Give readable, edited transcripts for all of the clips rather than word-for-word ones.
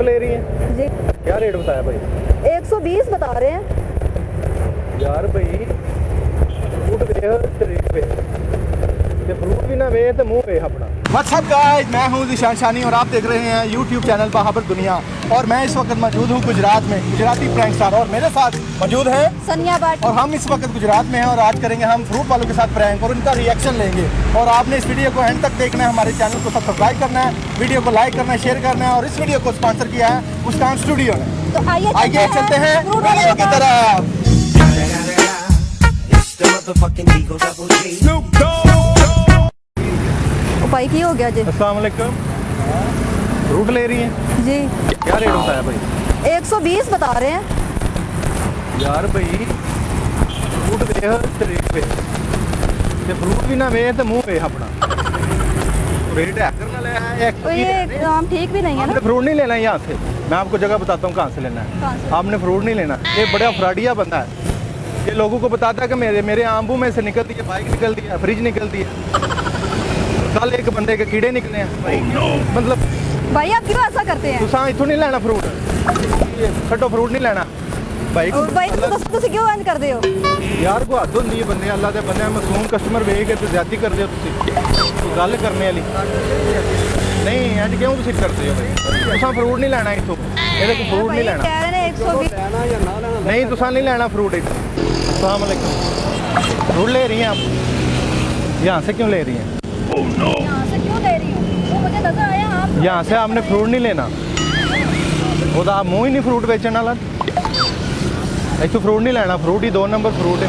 Fruit ले रही हैं जी। क्या रेट बताया भाई? 120 बता रहे हैं यार भाई फ्रूट वे रेट पे ते फ्रूट भी ना वे ते मुंह वे अपना। व्हाट्स अप गाइस, मैं हूं ज़ीशान शानी और आप देख रहे हैं YouTube चैनल बहाबर दुनिया। और मैं इस वक्त मौजूद हूं गुजरात में, गुजराती प्रैंक स्टार, और मेरे साथ मौजूद है सनिया बाट। और हम इस वक्त गुजरात में हैं और आज करेंगे हम फ्रूट वालों के साथ प्रैंक और उनका रिएक्शन लेंगे। और आपने इस वीडियो को एंड तक देखना है, हमारे चैनल को सब्सक्राइब करना है, वीडियो को लाइक करना है, शेयर करना है। और इस वीडियो को स्पॉन्सर किया है मुस्कान स्टूडियो ने। तो आइए चलते हैं वीडियो की तरफ। भाई की हो गया जी? अस्सलाम वालेकुम। फ्रूट ले रही हैं जी। क्या रेट बताया भाई? 120 बता रहे हैं। यार भाई फ्रूट वे रेट पे ते फ्रूट भी ना वे ते मुंह वे अपना। रेट है करना ले है तो ये काम ठीक भी नहीं है ना। आपने फ्रूट नहीं लेना है यहाँ से, मैं आपको जगह बताता हूँ कहाँ से लेना कहाँ है। से? आपने फ्रूट नहीं लेना, ये बड़ा फ्रॉडिया बंदा है। ये लोगों को बताता है कि मेरे आंबू में से निकलती है, बाइक निकलती है, फ्रिज निकलती है। कल एक बंदे के कीड़े निकले हैं। मतलब भाई आप क्यों ऐसा करते हैं? तुसा इथों नहीं लेना फ्रूट, छड्डो फ्रूट नहीं लेना भाई। भाई ਤੁਸੀਂ क्यों इंज करते हो? यार को हद होंदी है बंदे, अल्लाह दे बंदे मासूम कस्टमर वेख के ते ज्यादती करदे हो तुसी। गल करने वाली नहीं इंज क्यों तुसी करदे हो भाई? तुसा फ्रूट नहीं लेना इथों, ਇਹਦੇ को फ्रूट नहीं लेना। कह रहे हैं 120 नहीं तुसा नहीं लेना फ्रूट इथों। अस्सलाम वालेकुम। फ्रूट ले रही हैं आप? यहाँ से क्यों ले रही हैं? यहाँ से क्यों ले रही हूँ? वो मुझे नजर आया आप। यहाँ से आपने फ्रूट नहीं लेना, वो तो आप मुँह ही नहीं फ्रूट बेचने वाला। इतों फ्रूट नहीं लेना, फ्रूट ही 2 नंबर फ्रूट है।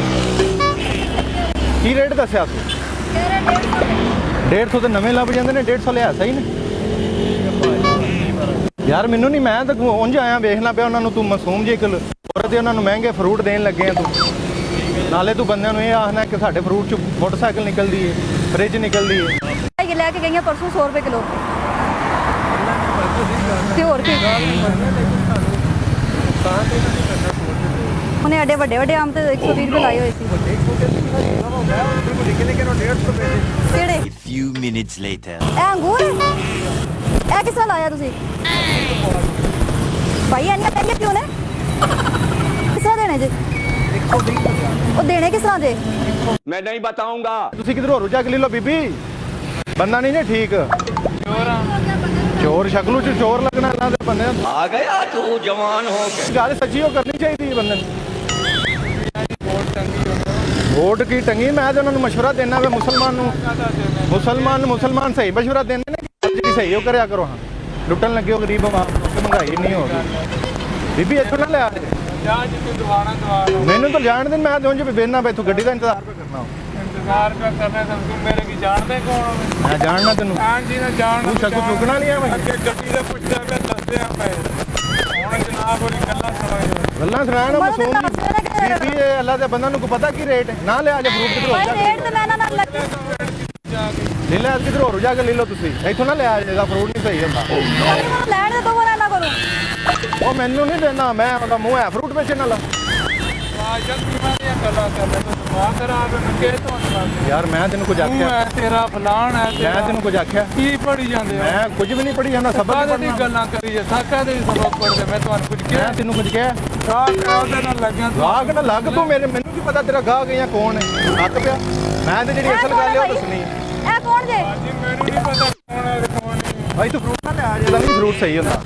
की रेट दसिया तू? कह रहे हैं 150। 150 तो नवे लभ जाते हैं, 150 लिया सही ने यार। मैनू नहीं, मैं तो उंਝ आया वेखना पिया उन्होंने। तू मासूम जी एक औरत उन्होंने महंगे फ्रूट देन लगे हैं तू। नाले तू बंदे ये आखना कि साढ़े फ्रूट च मोटरसाइकिल निकलती है, फ्रिज निकलती है। ये लेके गई हैं परसों 100 रुपए किलो। ਤੇ ਹੋਰ ਕੀ ਉਹਨੇ ਐਡੇ ਵੱਡੇ ਵੱਡੇ ਆਮ ਤੇ 120 ਰੁਪਏ ਲਾਏ ਹੋਏ ਸੀ। ਕਿਹੜੇ? A few minutes later. ਇਹ ਅੰਗੂਰ ਇਹ ਕਿਸ ਤਰ੍ਹਾਂ ਲਾਇਆ ਤੁਸੀਂ? ਭਾਈ ਇੰਨੇ ਮਹਿੰਗੇ ਕਿਉਂ ਨੇ? ਕਿਸ ਤਰ੍ਹਾਂ ਦੇਣੇ ਜੀ? ਉਹ ਦੇਣੇ ਕਿਸ ਤਰ੍ਹਾਂ ਦੇ? मैं नहीं बताऊंगा। ਤੁਸੀਂ ਕਿਧਰੋਂ ਰੁਜਾ ਕੇ ਲੈ ਲਓ ਬੀਬੀ, ਬੰਦਾ ਨਹੀਂ ਜੇ ਠੀਕ। ਚੋਰ ਸ਼ਕਲੂ ਚ ਚੋਰ ਲੱਗਣਾ ਇਹਨਾਂ ਦੇ ਬੰਦੇ। आ गया तू जवान हो के। ਗੱਲ ਸੱਚੀ ਉਹ ਕਰਨੀ ਚਾਹੀਦੀ ਹੈ ਬੰਦੇ ਨੂੰ। ਵੋਟ ਕੀ ਟੰਗੀ? ਮੈਂ ਤਾਂ ਉਹਨਾਂ ਨੂੰ ਮਸ਼ਵਰਾ ਦੇਣਾ ਵੇ ਮੁਸਲਮਾਨ ਸਹੀ ਮਸ਼ਵਰਾ ਦਿੰਦੇ ਨੇ, ਜਿਹੜੀ ਸਹੀ ਉਹ ਕਰਿਆ ਕਰੋ। ਹਾਂ ਲੁੱਟਣ ਲੱਗੇ ਹੋ ਗਰੀਬ ਆਵਾਮ, ਮਹਿੰਗਾਈ ਨਹੀਂ ਹੋ ਗਈ। ਬੀਬੀ ਇੱਥੋਂ ਨਾ ਲਿਆ ਮੈਨੂੰ ਤਾਂ ਜਾਣ ਦੇ, ਮੈਂ ਉਂਝ ਵੀ ਬੇਨਾ ਬੈਠੂ ਗੱਡੀ ਦਾ ਇੰਤਜ਼ਾਰ ਕਰਨਾ। मेरे की जानते कौन? ਮੈਂ ਜਾਣਨਾ ਤੈਨੂੰ, हाँ जी ना जान ਤੂੰ ਸ਼ਕਲ ਚੁੱਕਣਾ ਨਹੀਂ ਆ। ਮੈਂ गड्डी दे पुछदा मैं दसदे आ मैं हुण जनाब होरी गल्ला सुणाओ। ਗੱਲਾਂ ਸੁਣਾਣਾ ਮਾਸੂਮ ਜੀ। ਬੀਬੀ ਇਹ ਅੱਲਾ ਦੇ ਬੰਦਾ ਨੂੰ ਕੋ ਪਤਾ ਕੀ ਰੇਟ ਨਾ ਲਿਆ ਜੇ ਫਰੂਟ ਕਿਧਰੋਂ ਭਾਈ ਜਾ ਰੇਟ ਤੇ ਮੈਂ ਨਾ ਲੱਗ ਲੈ ਲੈ ਕਿਧਰੋਂ ਹੋ ਜਾ ਕੇ ਲੈ ਲਓ ਤੁਸੀਂ। ਇੱਥੋਂ ਨਾ ਲਿਆ ਜੇ ਦਾ ਫਰੂਟ ਨਹੀਂ ਸਹੀ ਹੁੰਦਾ। ਲੈਣ ਦੇ ਤੋਂ ਬਣਾ ਨਾ ਕਰੋ। ਉਹ ਮੈਨੂੰ ਨਹੀਂ ਦੇਣਾ, ਮੈਂ ਉਹਦਾ ਮੂੰਹ ਹੈ ਫਰੂਟ ਵੇਚਣ ਵਾਲਾ। आ जल्दी मैं गल्ला कर ले तो दुआ करा मैं के तो ਯਾਰ ਮੈਂ ਤੈਨੂੰ ਕੁਝ ਆਖਿਆ? है तेरा फलान है ਮੈਂ ਤੈਨੂੰ ਕੁਝ ਆਖਿਆ? की पढ़ी जांदे हो? ਮੈਂ ਕੁਝ ਵੀ ਨਹੀਂ ਪੜੀ ਜਾਂਦਾ, ਸਬਕ बात दी ਪੜਨਾ। गल्ला करी है साका दे सबक पढ़दे मैं ਤੁਹਾਨੂੰ कुछ ਮੈਂ किया ਤੈਨੂੰ ਕੁਝ ਕਿਹਾ? साका ਉਹਦੇ ਨਾਲ ਲੱਗਿਆ ਗਾਹਕ ਨਾ ਲੱਗ ਤੂੰ ਮੇਰੇ, ਮੈਨੂੰ ਕੀ ਪਤਾ ਤੇਰਾ ਗਾਹਕ ਜਾਂ ਕੌਣ ਹੈ। ਹੱਕ ਪਿਆ ਮੈਂ ਤੇ ਜਿਹੜੀ ਅਸਲ ਗੱਲ ਹੈ ਉਹ ਦੱਸਣੀ। ਇਹ ਕੌਣ ਜੇ? जी ਮੈਨੂੰ ਨਹੀਂ ਪਤਾ ਕੌਣ ਹੈ ਤੇ ਕੌਣ ਨਹੀਂ। ਭਾਈ ਤੂੰ ਫਰੂਟ ਨਾ ਲਿਆ ਜੇ, ਨਹੀਂ ਫਰੂਟ ਸਹੀ ਹੁੰਦਾ।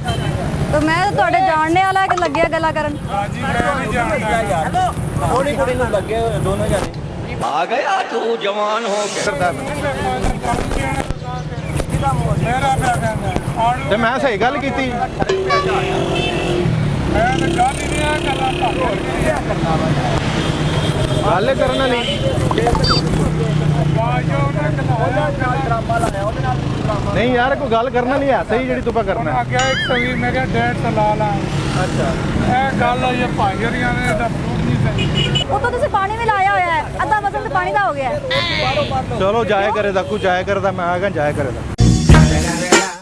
ਤੇ ਮੈਂ ਤਾਂ ਤੁਹਾਡੇ ਜਾਣਨੇ ਵਾਲਾ ਕਿ ਲੱਗਿਆ ਗੱਲਾਂ ਕਰਨ। जी मैं नहीं जानता। ਥੋੜੀ ਕੁੜੀ ਨੂੰ ਲੱਗੇ ਦੋਨੋਂ ਜਾਣੇ। आ गया तू जवान हो के। ਕਰਦਾ मेरा क्या कहना और ਤੇ ਮੈਂ ਸਹੀ ਗੱਲ ਕੀਤੀ। मैं तो गाली नहीं आ गल्ला ਗੱਲ ਕਰਨ ਵਾਲੀ बाजो ने ड्रामा लाया ਉਹਦੇ ਨਾਲ ਨਹੀਂ ਯਾਰ, ਕੋਈ ਗੱਲ ਕਰਨ ਵਾਲੀ ਹੈ ਸਹੀ ਜਿਹੜੀ ਤੂੰ ਪਾ ਕਰਨਾ। ਆ ਗਿਆ 120 ਮੈਂ ਕਿਹਾ 150 ਲਾ ਲਾ। ਅੱਛਾ ਇਹ ਗੱਲ ਆ ਇਹ ਭਾਈ ਹਰੀਆਂ ਨੇ ਦਾ ਫਰੂਟ ਨਹੀਂ ਸਹੀ। ਉਹ ਤਾਂ ਤੁਸੀਂ ਪਾਣੀ ਵੀ ਲਾਇਆ ਹੋਇਆ ਹੈ, ਅੱਧਾ ਵਜ਼ਨ ਤੇ ਪਾਣੀ ਦਾ ਹੋ ਗਿਆ ਹੈ। ਚਲੋ ਜਾਇਆ ਕਰੇ ਦਾ ਕੋ ਜਾਇਆ ਕਰਦਾ, ਮੈਂ ਆ ਗਿਆ ਜਾਇਆ ਕਰੇ ਦਾ।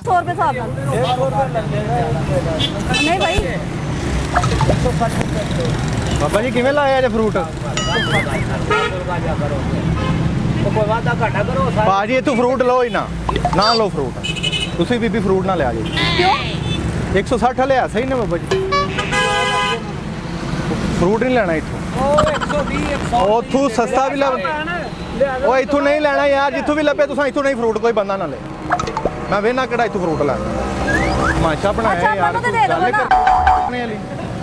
100 ਰੁਪਏ ਹਿਸਾਬ ਨਾਲ ਨਹੀਂ ਭਾਈ। ਬਾਬਾ ਜੀ ਕਿਵੇਂ ਲਾਇਆ ਜੇ ਫਰੂਟ? ਬਾਜੀ ਇੱਥੋਂ ਫਰੂਟ ਲਓ ਹੀ ਨਾ ਲਓ ਫਰੂਟ। ਤੁਸੀਂ ਬੀਬੀ ਫਰੂਟ ਨਾ ਲਿਆ ਜੀ। ਕਿਉਂ? 160 ਵਾਲੇ ਆ ਸਹੀ ਨੇ ਬਾਬਾ ਜੀ। ਫਰੂਟ ਨਹੀਂ ਲੈਣਾ ਇੱਥੋਂ। ਉਹ 120 100 ਉੱਥੋਂ ਸਸਤਾ ਵੀ ਲੱਭ ਉਹ ਇੱਥੋਂ ਨਹੀਂ ਲੈਣਾ ਯਾਰ, ਜਿੱਥੋਂ ਵੀ ਲੱਭੇ ਤੁਸੀਂ ਇੱਥੋਂ ਨਹੀਂ ਫਰੂਟ ਕੋਈ ਬੰਦਾ ਨਾ ਲੈ। ਮੈਂ ਵੇਖਣਾ ਕਿਹੜਾ ਇੱਥੋਂ ਫਰੂਟ ਲੈਣਾ। ਤਮਾਸ਼ਾ ਬਣਾਇਆ ਅੱਛਾ, ਯਾਰ, ਮੈਨੂੰ ਤਾਂ ਦੇ ਦਿਓ ਗੱਲ ਨਾ। ਕਰਨੇ ਵਾਲੀ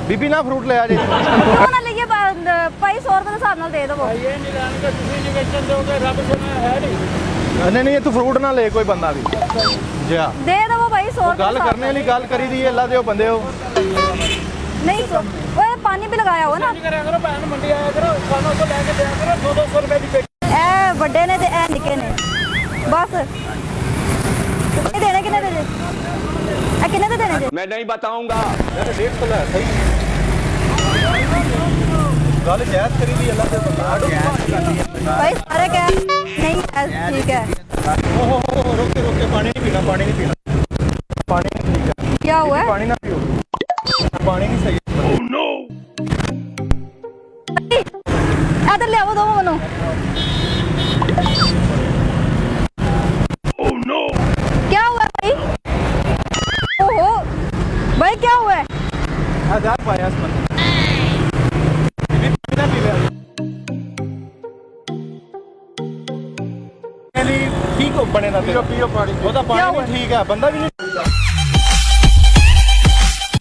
ਬੀਬੀ ਨਾ ਫਰੂਟ ਲਿਆ ਜੇ। ਕਿਉਂ ਨਾ ਲਈਏ ਭਾਈ 100 ਰੁਪਏ ਦੇ ਹਿਸਾਬ ਨਾਲ ਦੇ ਦੇਵੋ। ਇਹ ਨਹੀਂ ਲੈਣਗੇ, ਤੁਸੀਂ ਨਹੀਂ ਵੇਚਣ ਦਿਓਗੇ, ਰੱਬ ਸੁਣਿਆ ਹੈ ਨਹੀਂ। ਨਹੀਂ ਇੱਥੋਂ ਫਰੂਟ ਨਾ ਲੈ ਕੋਈ ਬੰਦਾ ਵੀ ਜਿਆ। ਦੇ ਦੇਵੋ ਭਾਈ 100 ਰੁਪਏ ਗੱਲ ਕਰਨੇ ਵਾਲੀ ਗੱਲ ਕਰੀ ਦੀ ਅੱਲਾ ਦੇ ਉਹ ਬੰਦੇ ਹੋ। ਨਹੀਂ ਓਏ ਪਾਣੀ ਵੀ ਲਗਾਇਆ ਹੋ ਨਾ। ਨਹੀਂ ਕਰਿਆ ਕਰੋ, ਭੈਣ ਮੰਡੀ ਆਇਆ ਕਰੋ, ਸਾਨੂੰ ਤੋਂ ਲੈ ਕੇ ਦਿਆ ਕਰੋ 200 ਰੁਪਏ ਦੀ ਪੇਟੀ। ਇਹ ਵੱਡੇ ਨੇ ਤੇ ਇਹ ਨਿੱਕੇ ਨੇ ਬਸ। ਇਹ ਦੇਣੇ ਕਿੰਨੇ ਦੇ ਜੇ? ਇਹ ਕਿੰਨੇ ਦੇ ਦੇਣੇ ਜੇ? मैं नहीं बताऊंगा। 150 ਲੈ ਸਹੀ ਗੱਲ ਜਾਇਜ਼ ਕਰੀ ਦੀ ਅੱਲਾ ਦੇ ਬੰਦਾ। ਭਾਈ ਸਾਰੇ ਕਹਿ ਨਹੀਂ ਠੀਕ ਹੈ। ਓਹ ਰੋਕੇ ਪਾਣੀ ਨਹੀਂ ਪੀਣਾ, ਪਾਣੀ ਨਹੀਂ ਪੀਣਾ, ਪਾਣੀ ਨਹੀਂ ਠੀਕ ਹੈ। ਕੀ ਹੋਇਆ? ਪਾਣੀ ਨਾ ਪੀਓ, ਪਾਣੀ ਨਹੀਂ ਸਹੀ। ਇਧਰ ਲਿਆਵੋ ਦੋ ਮੈਨੂੰ। क्या हुआ भाई? ओहो भाई क्या हुआ है? हजार पाया ठीक हो बने ना पियो पानी। ਉਹਦਾ ਪਾਣੀ ਨਹੀਂ ਠੀਕ ਹੈ, ਬੰਦਾ ਵੀ ਨਹੀਂ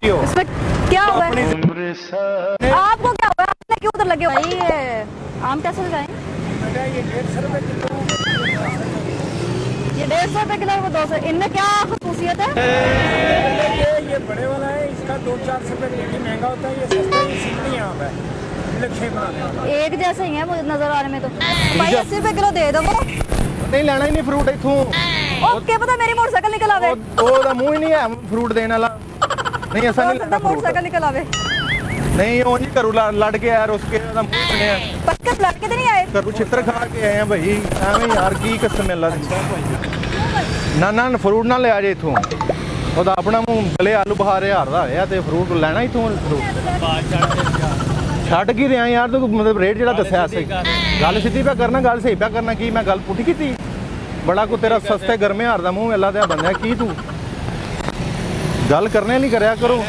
पियो। इसमें क्या हुआ है? आपको क्या हुआ? आपने क्यों उधर लगे हो? भाई ये आम कैसे लगाए? ये 150 रुपए किलो। ये 150 रुपए किलो, वो 200। इनमें क्या खसूसियत है? ये बड़े वाला है, इसका 2-4 रुपए पेटी महंगा होता है, ये सस्ता है, सिकनी आम है। लक्ष्य बनाते एक जैसे ही है मुझे नजर आने में तो। भाई 80 रुपए किलो दे दो। ਨਹੀਂ ਲੈਣਾ ਹੀ ਨਹੀਂ ਫਰੂਟ ਇੱਥੋਂ। ओके पता मेरी मोटरसाइकिल निकल आवे। ਉਹਦਾ ਮੂੰਹ ਹੀ ਨਹੀਂ ਹੈ ਫਰੂਟ ਦੇਣ ਵਾਲਾ। ਨਹੀਂ ਅਸਾਂ ਨਹੀਂ ਲੈਣਾ ਫਰੂਟ। मोटरसाइकिल निकल आवे। ਨਹੀਂ ਉਹ ਨਹੀਂ ਘਰੋਂ ਲੜ ਕੇ ਆਇਆ ਰੁੱਸ ਕੇ ਉਹਦਾ ਮੂੰਹ ਬਣਿਆ। पक्का लड़के तो नहीं आए? ਘਰੋਂ ਛਿੱਤਰ ਖਾ ਕੇ ਆਏ ਆ ਭਾਈ, ਐਵੇਂ ਯਾਰ ਕੀ ਕਸਮ ਅੱਲਾ ਦੀ। ਨਾ ਫਰੂਟ ਨਾ ਲਿਆ ਜੇ ਇੱਥੋਂ। ਉਹਦਾ ਆਪਣਾ ਮੂੰਹ ਗਲੇ ਆਲੂ ਬੁਖਾਰੇ ਹਾਰਦਾ ਹੋਇਆ ਤੇ ਫਰੂਟ ਲੈਣਾ ਇੱਥੋਂ ਫਰੂਟ ਛੱਡ ਕੀ ਰਿਹਾ ਯਾਰ ਤੂੰ, ਮਤਲਬ ਰੇਟ ਜਿਹੜਾ ਦੱਸਿਆ ਸਹੀ ਗੱਲ ਸਿੱਧੀ ਪਿਆ ਕਰਨਾ, ਗੱਲ ਸਹੀ ਪਿਆ ਕਰਨਾ। ਕੀ ਮੈਂ ਗੱਲ ਪੁੱਠੀ ਕੀਤੀ? ਬੜਾ ਕੋ ਤੇਰਾ ਸਸਤੇ ਗਰਮੇ ਹਾਰਦਾ ਮੂੰਹ ਅੱਲਾ ਦਾ ਬੰਦਾ ਕੀ ਤੂੰ ਗੱਲ ਕਰਨੇ ਲਈ ਕਰਿਆ ਕਰੋ।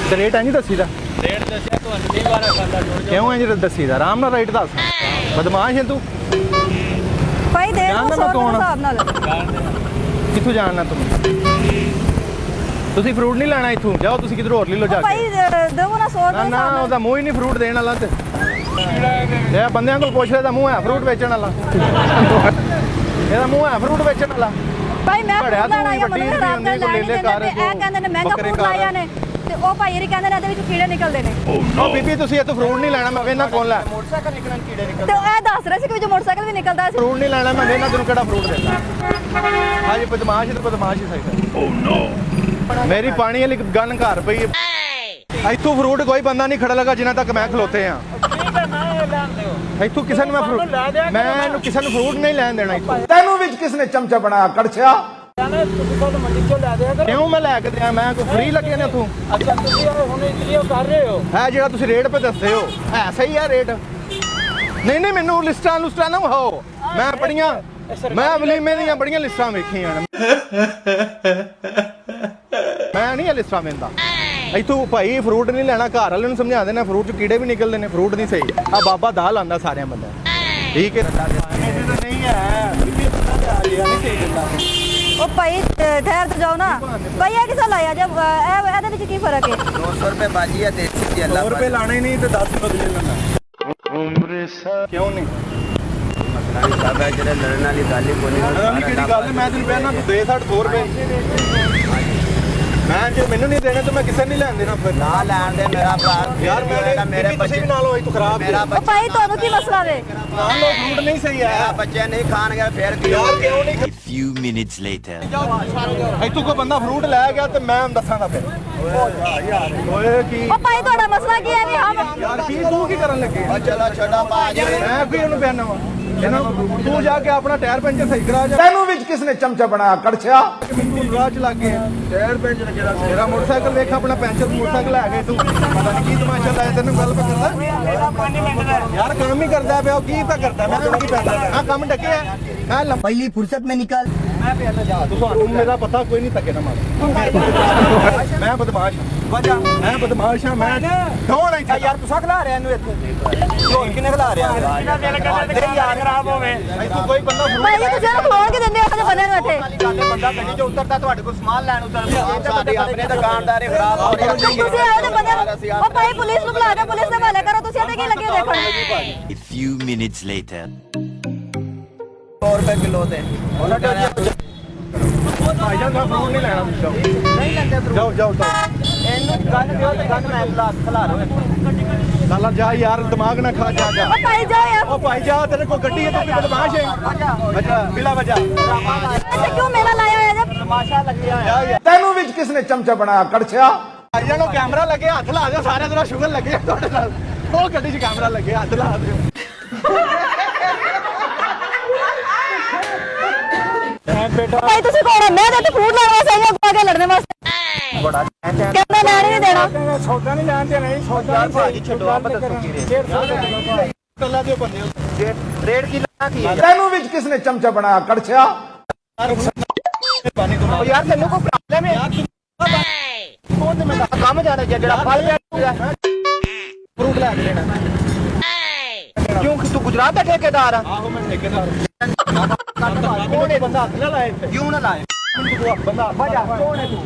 ਤੇ ਰੇਟ ਇੰਜ ਦੱਸੀਦਾ? ਰੇਟ ਦੱਸਿਆ ਤੁਹਾਨੂੰ ਨਹੀਂ ਵਾਰਾ ਖਾਂਦਾ ਜੋੜ ਕਿਉਂ ਇੰਜ ਦੱਸੀਦਾ? ਆਰਾਮ ਨਾਲ ਰੇਟ ਦੱਸ। ਬਦਮਾਸ਼ ਹੈ ਤੂੰ। भाई दे दो जानना 100 मैं कौन रुपए हूं? हिसाब नाल। ਕਿੱਥੋਂ ਜਾਣਨਾ ਤੁਸੀਂ ਫਰੂਟ ਨਹੀਂ ਲੈਣਾ ਇੱਥੋਂ, ਜਾਓ ਤੁਸੀਂ ਕਿਧਰ ਹੋਰ ਲੈ ਲਓ ਜਾ भाई ਕੇ। दो ना 100 ਨਾ रुपए ਨਾ हिसाब ਉਹਦਾ ਮੂੰਹ ਹੀ ਨਹੀਂ ਫਰੂਟ ਦੇਣ ਵਾਲਾ। ਤੇ ਇਹ ਬੰਦਿਆਂ ਕੋਲ ਪੁੱਛ ਲੈ, ਦਾ ਮੂੰਹ ਹੈ ਫਰੂਟ ਵੇਚਣ ਵਾਲਾ। ਇਹਦਾ ਮੂੰਹ ਹੈ ਫਰੂਟ ਵੇਚਣ ਵਾਲਾ। भाई मैं ਭੜਿਆ फरूट ਤੂੰ ਲੈਣਾ ਵੀ ਜਾਂ ਵੱਡੀ ਮੈਨੂੰ ਵੀ ਖਰਾਬ ਹੁੰਦੀ, ਕਰ ਕੋਈ ਲੈ ਲੈ ਕਰ ਇਹ ਕਹਿੰਦੇ ਨੇ ਮਹਿੰਗਾ ਬੱਕਰੇ ਫਰੂਟ ਲਾਇਆ ਨੇ ਤੇ ਉਹ ਭਾਈ ਰੀ ਕਹਿੰਦੇ ਨੇ ਇਹਦੇ ਵਿੱਚ ਕੀੜੇ ਨਿਕਲਦੇ ਨੇ। ਉਹ ਬੀਬੀ ਤੁਸੀਂ ਇੱਥੋਂ ਫਰੂਟ ਨਹੀਂ ਲੈਣਾ, ਮੈਂ ਵੇਖਣਾ ਕੌਣ ਲੈ। ਮੋਟਰਸਾਈਕਲ ਨਿਕਲਣ ਕੀੜੇ ਨਿਕਲ। ਤੇ ਇਹ ਦੱਸ ਰਹੇ ਸੀ ਕਿ ਜੋ ਮੋਟਰਸਾਈਕਲ ਵੀ ਨਿਕਲਦਾ ਸੀ। ਫਰੂਟ ਨਹੀਂ ਲੈਣਾ, ਮੈਂ ਵੇਖਣਾ ਤੈਨੂੰ ਕਿਹੜਾ ਫਰੂਟ ਦੇਣਾ। ਹਾਂਜੀ ਬਦਮਾਸ਼ ਤੇ ਬਦਮਾਸ਼ ਹੀ ਸਹੀ। ਮੇਰੀ ਪਾਣੀ ਵਾਲੀ ਗਨ ਘਰ ਪਈ ਹੈ। ਇੱਥੋਂ ਫਰੂਟ ਕੋਈ ਬੰਦਾ ਨਹੀਂ ਖੜਾ ਲੱਗਾ ਜਿੰਨਾ ਤੱਕ ਮੈਂ ਖਲੋਤੇ ਆ। ਠੀਕ ਹੈ ਨਾ, ਇਹ ਲੈਣ ਦਿਓ। ਇੱਥੋਂ ਕਿਸੇ ਨੂੰ ਮੈਂ ਕਿਸੇ ਨੂੰ ਫਰੂਟ ਨਹੀਂ ਲੈਣ ਦੇਣਾ ਇੱਥੋਂ। ਤੈਨੂੰ ਵਿੱਚ ਕਿਸਨੇ ਚਮਚਾ ਬਣਾਇਆ ਕੜਛਿਆ? ਜਾਨੇ ਤੁਸੀਂ ਕੋਲ ਮੰਡੀ ਚੋਂ ਲੈ ਦਿਆ ਕਰੋ। ਕਿਉਂ ਮੈਂ ਲੈ ਕੇ ਦਿਆਂ? ਮੈਂ ਕੋਈ ਫ੍ਰੀ ਲੱਗੇ ਨੇ ਉੱਥੋਂ। ਅੱਛਾ ਤੁਸੀਂ ਹੁਣ ਇਤਨੀ ਉਹ ਕਰ ਰਹੇ ਹੋ। ਹੈ ਜਿਹੜਾ ਤੁਸੀਂ ਰੇਟ 'ਤੇ ਦੱਸਦੇ ਹੋ ਹੈ ਸਹੀ ਹੈ ਰੇਟ? ਨਹੀਂ ਮੈਨੂੰ ਲਿਸਟਾਂ ਨਾ ਵਿਖਾਓ। ਮੈਂ ਬੜੀਆਂ ਵਲੀਮੇ ਦੀਆਂ ਬੜੀਆਂ ਲਿਸਟਾਂ ਵੇਖੀਆਂ ਨੇ। ਮੈਂ ਨਹੀਂ ਇਹ ਲਿਸਟਾਂ ਵੇਂਦਾ। ਇੱਥੋਂ ਭਾਈ ਫਰੂਟ ਨਹੀਂ ਲੈਣਾ, ਘਰ ਵਾਲਿਆਂ ਨੂੰ ਸਮਝਾਉਂਦੇ ਨੇ ਫਰੂਟ 'ਚ ਕੀੜੇ ਵੀ ਨਿਕਲਦੇ ਨੇ, ਫਰੂਟ ਨਹੀਂ ਸਹੀ। ਆ ਬਾਬਾ ਦਾਲ ਆਂਦਾ ਸਾਰਿਆਂ ਬੰਦਿਆਂ ਠੀਕ ਹੈ ਨਹੀਂ ਹੈ ਨਹੀਂ ਸਹੀ ਦਿੰਦਾ। ਉਹ ਭਾਈ ਠਹਿਰ ਤੇ ਜਾਓ ਨਾ ਭਾਈ। ਇਹ ਕਿਸਾ ਲਾਇਆ ਜਬ ਇਹਦੇ ਵਿੱਚ ਕੀ ਫਰਕ ਹੈ? 200 रुपए बाजी है देसी की 100 रुपए लाने नहीं तो 10 बदले लेना। क्यों नहीं? साहब है जरा लड़ने वाली गाली बोली अभी किहड़ी गल है? मैं तेन कहना तू दे 100 रुपए। मैं जो मैनू नहीं देने तो मैं किसे नहीं लैन देना फिर। ना लैन दे मेरा भरा यार मेरे बच्चे भी ना लो तू खराब मेरा ਉਹ ਭਾਈ ਤੁਹਾਨੂੰ ਕੀ ਮਸਲਾ ਵੇ? ना लो फ्रूट नहीं सही है मेरा बच्चे नहीं खाएंगे फिर की यार क्यों नहीं? A few minutes later. ਇੱਥੋਂ ਕੋਈ ਬੰਦਾ ਫਰੂਟ ਲੈ ਗਿਆ ਤੇ ਮੈਂ ਦੱਸਾਂਗਾ ਫਿਰ। ਓਏ ਕੀ ਉਹ ਭਾਈ ਤੁਹਾਡਾ ਮਸਲਾ ਕੀ ਹੈ? ਵੀ ਹਮ ਯਾਰ ਕੀ ਤੂੰ ਕੀ ਕਰਨ ਲੱਗੇ? चलो छोटा बाजी ਮੈਂ ਵੀ ਉਹਨੂੰ ਬਿਆਨਾ ਵਾ ਤੂੰ ਜਾ ਕੇ ਆਪਣਾ ਟਾਇਰ ਪੈਂਚਰ ਸਹੀ ਕਰਾ ਜਾ। ਤੈਨੂੰ ਵਿੱਚ ਕਿਸਨੇ ਚਮਚਾ ਬਣਾਇਆ ਕੜਛਿਆ? ਤੂੰ ਰਾਹ ਚ ਲੱਗ ਗਿਆ ਟਾਇਰ ਪੈਂਚਰ ਕਿਹੜਾ ਤੇਰਾ ਮੋਟਰਸਾਈਕਲ ਵੇਖ ਆਪਣਾ ਪੈਂਚਰ ਮੋਟਰਸਾਈਕਲ ਲੈ ਗਏ ਤੂੰ ਪਤਾ ਨਹੀਂ ਕੀ ਤਮਾਸ਼ਾ ਲਾਇਆ ਤੈਨੂੰ ਗੱਲ ਕਰਦਾ ਯਾਰ ਕੰਮ ਹੀ ਕਰਦਾ ਪਿਆ ਉਹ ਕੀ ਤਾਂ ਕਰਦਾ ਮੈਂ ਕੀ ਪੈਂਦਾ ਹਾਂ ਕੰਮ ਡੱਕਿਆ मैं लंबा पहली फुर्सत में निकल। ਤੁਹਾਨੂੰ ਮੇਰਾ ਪਤਾ ਕੋਈ ਨਹੀਂ ਤੱਕੇ ਨਾ ਮਾਰ ਮੈਂ ਬਦਮਾਸ਼ ਹਾਂ ਮੈਂ ਬਦਮਾਸ਼ ਹਾਂ ਮੈਂ ਕੌਣ ਹੈ यार तुसा खिला रहे हैं इतने ढोल किने खिला रहे हैं ਇਹਨਾਂ ਦਿਲ ਕਰਦਾ ਤੇ ਯਾਰ ਖਰਾਬ ਹੋਵੇ ਤੂੰ ਕੋਈ ਬੰਦਾ ਭਾਈ ਜੀ ਤੁਸੀਂ ਉਹਨੂੰ ਖਲੋਣ ਕੇ ਦਿੰਦੇ ਹੋ ਆਪਣੇ ਬੰਦੇ ਨੂੰ ਇੱਥੇ ਬੰਦਾ ਗੱਡੀ 'ਚ ਉਤਰਦਾ ਤੁਹਾਡੇ ਕੋਲ ਸਮਾਨ ਲੈਣ ਉਤਰਦਾ ਸਾਡੇ ਆਪਣੇ ਦੁਕਾਨਦਾਰ ਖਰਾਬ ਹੋ ਰਹੇ ਤੁਸੀਂ ਆਏ ਤੇ ਬੰਦੇ ਨੂੰ ਉਹ ਭਾਈ ਪੁਲਿਸ ਨੂੰ ਬੁਲਾ ਕੇ ਪੁਲਿਸ ਦੇ ਹਵਾਲੇ ਕਰੋ ਤੁਸੀਂ ਇੱਥੇ ਕੀ ਲੱਗੇ ਹੋ ਦੇਖਣ A few minutes later. 100 रुपए किलो थे ਭਾਈ ਜਾਨ ਦਾ ਫੋਨ ਨਹੀਂ ਲੈਣਾ ਤੁਸੀਂ नहीं लेंगे ਜਾਓ ਜਾਓ ਜਾਓ ਇਹਨੂੰ ਗਨ ਦਿਓ ਤੇ ਗਨ ਮੈਂ ਖਿਲਾ ਰਿਹਾ ਸਾਲਾ ਜਾ ਯਾਰ ਦਿਮਾਗ ਨਾ ਖਾ ਜਾ ਜਾ ਉਹ ਭਾਈ ਜਾਓ ਯਾਰ ਉਹ ਭਾਈ ਜਾ ਤੇਰੇ ਕੋਲ ਗੱਡੀ ਹੈ ਤੂੰ ਵੀ ਬਦਮਾਸ਼ ਹੈ ਅੱਛਾ ਬਿਲਾ ਵਜਾ ਇੱਥੇ ਕਿਉਂ ਮੇਲਾ ਲਾਇਆ ਹੋਇਆ ਜੇ ਤਮਾਸ਼ਾ ਲੱਗਿਆ ਹੈ ਤੈਨੂੰ ਵਿੱਚ ਕਿਸ ਨੇ ਚਮਚਾ ਬਣਾਇਆ ਕੜਛਿਆ? ਭਾਈ ਜਾਨ ਉਹ ਕੈਮਰਾ ਲੱਗੇ ਹੱਥ ਲਾ ਦਿਓ ਸਾਰੇ ਤੇਰਾ ਸ਼ੁਗਰ ਲੱਗੇ ਤੁਹਾਡੇ ਨਾਲ ਉਹ ਗੱਡੀ 'ਚ ਕੈਮਰਾ ਲੱਗੇ ਹੱਥ ਲਾ ਦਿਓ ਭਾਈ ਤੁਸੀਂ ਕੌਣ ਹੋ ਮੈਂ ਤਾਂ ਇੱਥੇ ਫਰੂਟ ਲੈਣ ਵਾਸਤੇ ਆਈ ਹਾਂ ਅੱਗੇ ਲੜਨੇ ਵਾਸਤੇ ਬੜਾ ਕਹਿੰਦਾ ਲੈਣ ਹੀ ਨਹੀਂ ਦੇਣਾ ਕਹਿੰਦਾ ਸੌਦਾ ਨਹੀਂ ਲੈਣ ਦੇਣਾ ਜੀ ਸੌਦਾ ਨਹੀਂ ਭਾਜੀ ਛੱਡੋ ਆਪ ਦੱਸੋ ਕੀ ਰੇਟ 150 ਦੇ ਕਿਲੋ ਕੱਲਾ ਦਿਓ ਬੰਦੇ रेट की लगा की है ਤੈਨੂੰ ਵਿੱਚ ਕਿਸ ਨੇ ਚਮਚਾ ਬਣਾਇਆ ਕੜਛਿਆ? ਪਾਣੀ ਤੋਂ ओ यार तेनू कोई प्रॉब्लम है कौन ते मैं काम जाना जेड़ा फल लिया फ्रूट ला के देना क्यों तू गुजरात का ठेकेदार है ਆਹੋ ਮੈਂ ਠੇਕੇਦਾਰ कौन है बंदा हाथ ना लाए क्यों ना लाए ਬੰਦਾ वजह कौन है तू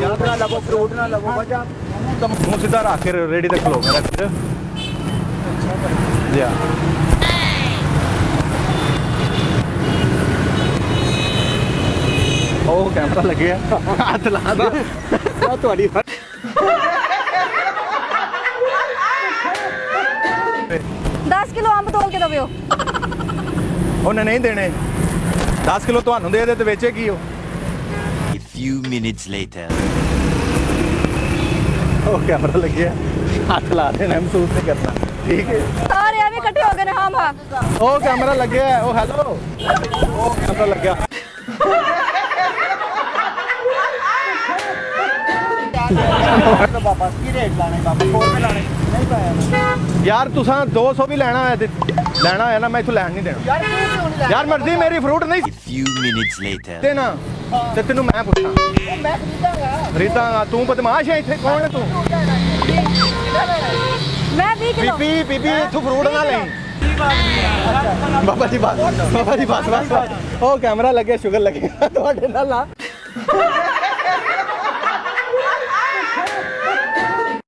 याद ना लगो फ्रूट ना लगो वजह ਮੂੰਹ ਸਿੱਧਾ ਰੱਖ ਕੇ ਰੇੜੀ ਤੇ ਖਲੋ ਕੇ ਰੱਖ ਜਾ ਉਹ ਕੈਮਰਾ ਲੱਗਿਆ ਹੱਥ ਲਾ ਦੇ ਆ ਤੁਹਾਡੀ 10 ਕਿਲੋ ਅੰਬ ਤੋਲ ਕੇ ਦਵਿਓ ਉਹਨੇ ਨਹੀਂ ਦੇਣੇ 10 ਕਿਲੋ ਤੁਹਾਨੂੰ ਦੇ ਦੇ ਤੇ ਵੇਚੇ ਕੀ ਉਹ A few minutes later. ਉਹ ਕੈਮਰਾ ਲੱਗਿਆ ਹੱਥ ਲਾ ਦੇਣਾ ਮਹਿਸੂਸ ਨਹੀਂ ਕਰਨਾ ਠੀਕ ਹੈ ਸਾਰੇ ਐਵੇਂ ਇਕੱਠੇ ਹੋ ਗਏ ਨੇ ਹਾਂ ਹਾਂ ਉਹ ਕੈਮਰਾ ਲੱਗਿਆ ਉਹ ਹੈਲੋ ਉਹ ਕੈਮਰਾ ਲੱਗਿਆ वापस की रेट लाने का 4 में लाने नहीं पाया ਯਾਰ ਤੁਸੀਂ 200 ਵੀ ਲੈਣਾ ਹੋਇਆ ਤੇ ਲੈਣਾ ਹੋਇਆ ਨਾ ਮੈਂ ਇਥੋਂ ਲੈਣ ਨਹੀਂ ਦੇਣਾ यार तू क्यों नहीं ਯਾਰ ਮਰਜ਼ੀ ਮੇਰੀ ਫਰੂਟ ਨਹੀਂ A few minutes later. ਤੇ ਨਾ ਤੇ ਤੈਨੂੰ ਮੈਂ ਪੁੱਛਾਂ मैं खरीदांगा ਰੀਤਾ ਤੂੰ ਬਦਮਾਸ਼ ਹੈ ਇੱਥੇ ਕੌਣ ਹੈ ਤੂੰ ਮੈਂ 20 ਕਿਲੋ ਬੀਬੀ ਬੀਬੀ ਇੱਥੋਂ ਫਰੂਟ ਨਾ ਲੈ ਬਾਬਾ ਜੀ ਬਸ ਉਹ ਕੈਮਰਾ ਲੱਗਿਆ ਸ਼ੁਗਰ ਲੱਗੇਗਾ ਤੁਹਾਡੇ ਨਾਲ ਨਾ